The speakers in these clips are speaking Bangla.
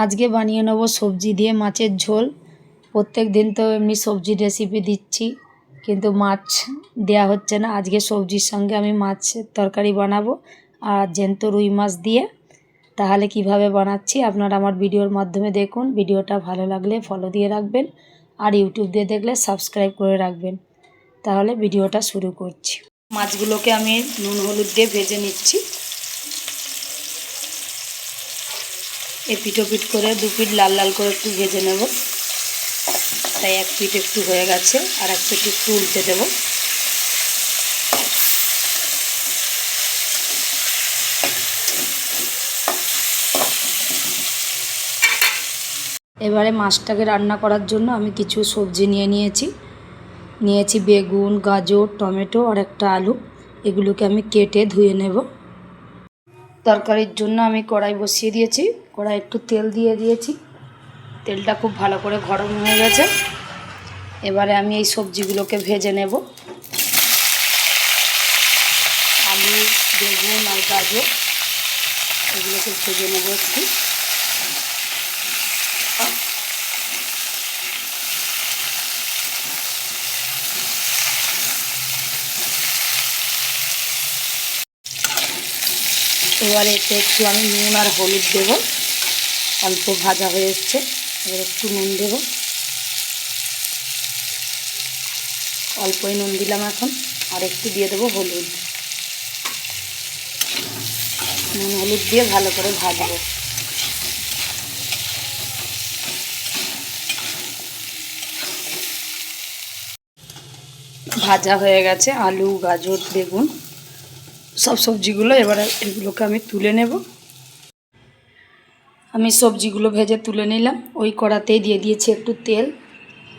আজকে বানিয়ে নেব সবজি দিয়ে মাছের ঝোল। প্রত্যেক দিন তো এমনি সবজির রেসিপি দিচ্ছি, কিন্তু মাছ দেয়া হচ্ছে না। আজকে সবজির সঙ্গে আমি মাছের তরকারি বানাবো আর জ্যান্ত রুই মাছ দিয়ে। তাহলে কিভাবে বানাচ্ছি আপনারা আমার ভিডিওর মাধ্যমে দেখুন। ভিডিওটা ভালো লাগলে ফলো দিয়ে রাখবেন, আর ইউটিউব দিয়ে দেখলে সাবস্ক্রাইব করে রাখবেন। তাহলে ভিডিওটা শুরু করছি। মাছগুলোকে আমি নুন হলুদ দিয়ে ভেজে নিচ্ছি। এপিট ওপিট করে দু পিঠ লাল লাল করে একটু ভেজে নেব। তাই এক পিঠ একটু হয়ে গেছে, আর এক পিঠ একটু উল্টে দেব। এবারে মাছটাকে রান্না করার জন্য আমি কিছু সবজি নিয়েছি বেগুন, গাজর, টমেটো আর একটা আলু। এগুলোকে আমি কেটে ধুয়ে নেব। তরকারির জন্য আমি কড়াই বসিয়ে দিয়েছি। কড়াই একটু তেল দিয়ে দিয়েছি। তেলটা খুব ভালো করে গরম হয়ে গেছে। এবারে আমি এই সবজিগুলোকে ভেজে নেব। আলু, বেগুন আর গাজর এগুলোকে ভেজে নেব একটু। এবারে এতে একটু আমি নুন আর হলুদ দেব। অল্প ভাজা হয়ে এসছে, এবার একটু নুন দেব। অল্পই নুন দিলাম এখন, আর একটু দিয়ে দেবো হলুদ। নুন হলুদ দিয়ে ভালো করে ভাজবো। ভাজা হয়ে গেছে আলু, গাজর, বেগুন সব সবজিগুলো। এবারে এগুলোকে আমি তুলে নেব। আমি সবজিগুলো ভেজে তুলে নিলাম। ওই কড়াতেই দিয়ে দিয়েছি একটু তেল,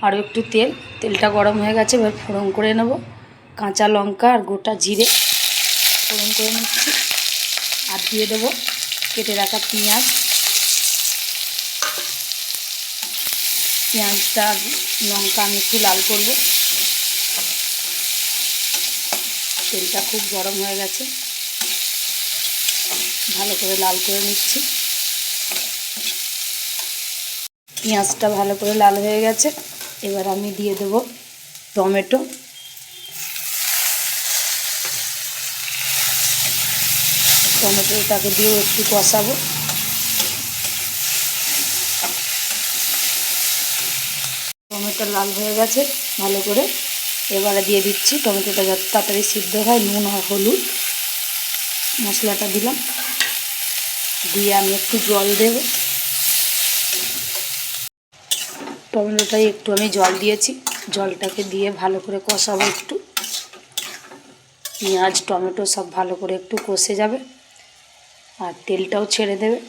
আরও একটু তেল। তেলটা গরম হয়ে গেছে, এবার ফোড়ন করে নেব। কাঁচা লঙ্কা আর গোটা জিরে ফোড়ন করে নিচ্ছি। আর দিয়ে দেবো কেটে রাখা পেঁয়াজ। পেঁয়াজটা লঙ্কা আমি একটু লাল করব। তেলটা খুব গরম হয়ে গেছে, ভালো করে লাল করে নিচ্ছি। পেঁয়াজটা ভালো করে লাল হয়ে গেছে। এবার আমি দিয়ে দেব টমেটো। টমেটোটাকে দিয়েও একটু কষাবো। টমেটো লাল হয়ে গেছে ভালো করে। এবারে দিয়ে দিচ্ছি, টমেটোটা যত তাড়াতাড়ি সিদ্ধ হয়, নুন আর হলুদ। মশলাটা দিলাম, দিয়ে আমি একটু জল দেব। টমেটোটাই একটু আমি জল দিয়েছি। জলটাকে দিয়ে ভালো করে কষাবো একটু। পেঁয়াজ টমেটো সব ভালো করে একটু কষে যাবে, আর তেলটাও ছেড়ে দেবে।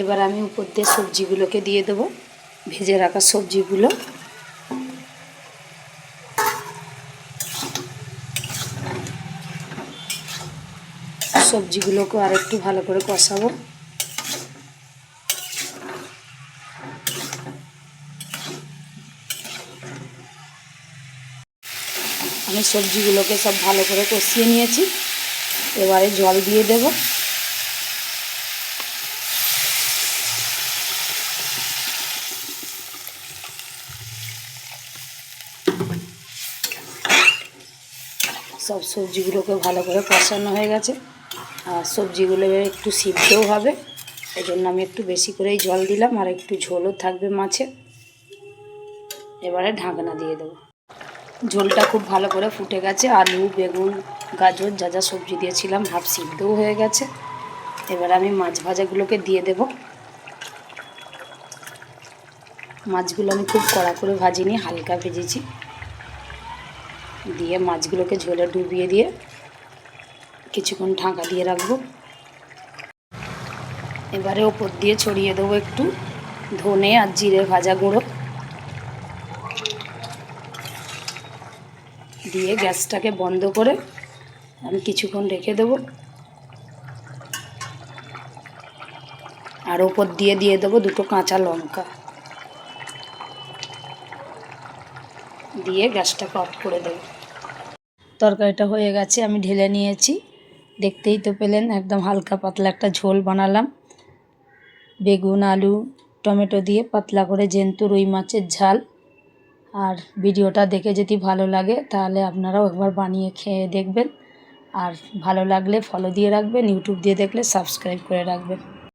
এবার আমি উপর দিয়ে সবজিগুলোকে দিয়ে দেবো, ভেজে রাখা সবজিগুলো। সবজিগুলোকে আর একটু ভালো করে কষাবো। আমি সবজিগুলোকে সব ভালো করে কষিয়ে নিয়েছি। এবারে জল দিয়ে দেব। সব সবজিগুলোকে ভালো করে কষানো হয়ে গেছে, আর সবজিগুলো একটু সিদ্ধও হবে। এই জন্য আমি একটু বেশি করেই জল দিলাম, আর একটু ঝোলও থাকবে মাছে। এবারে ঢাকনা দিয়ে দেবো। ঝোলটা খুব ভালো করে ফুটে গেছে। আলু, বেগুন, গাজর যা যা সবজি দিয়েছিলাম হাফ সিদ্ধও হয়ে গেছে। এবার আমি মাছ ভাজাগুলোকে দিয়ে দেব। মাছগুলো আমি খুব কড়া করে ভাজিনি, হালকা ভেজেছি। দিয়ে মাছগুলোকে ঝোলে ডুবিয়ে দিয়ে কিছুক্ষণ ঢাকা দিয়ে রাখবো। এবারে ওপর দিয়ে ছড়িয়ে দেবো একটু ধনে আর জিরে ভাজা গুঁড়ো। দিয়ে গ্যাসটাকে বন্ধ করে আমি কিছুক্ষণ রেখে দেবো। আর ওপর দিয়ে দেবো দুটো কাঁচা লঙ্কা। দিয়ে গ্যাসটাকে অফ করে দেবো। তরকারিটা হয়ে গেছে, আমি ঢেলে নিয়েছি। দেখতেই তো পেলেন, একদম হালকা পাতলা একটা ঝোল বানালাম। বেগুন আলু টমেটো দিয়ে পাতলা করে জ্যান্ত রুই মাছের ঝাল। আর ভিডিওটা দেখে যদি ভালো লাগে তাহলে আপনারাও একবার বানিয়ে খেয়ে দেখবেন। আর ভালো লাগলে ফলো দিয়ে রাখবেন, ইউটিউব দিয়ে দেখলে সাবস্ক্রাইব করে রাখবেন।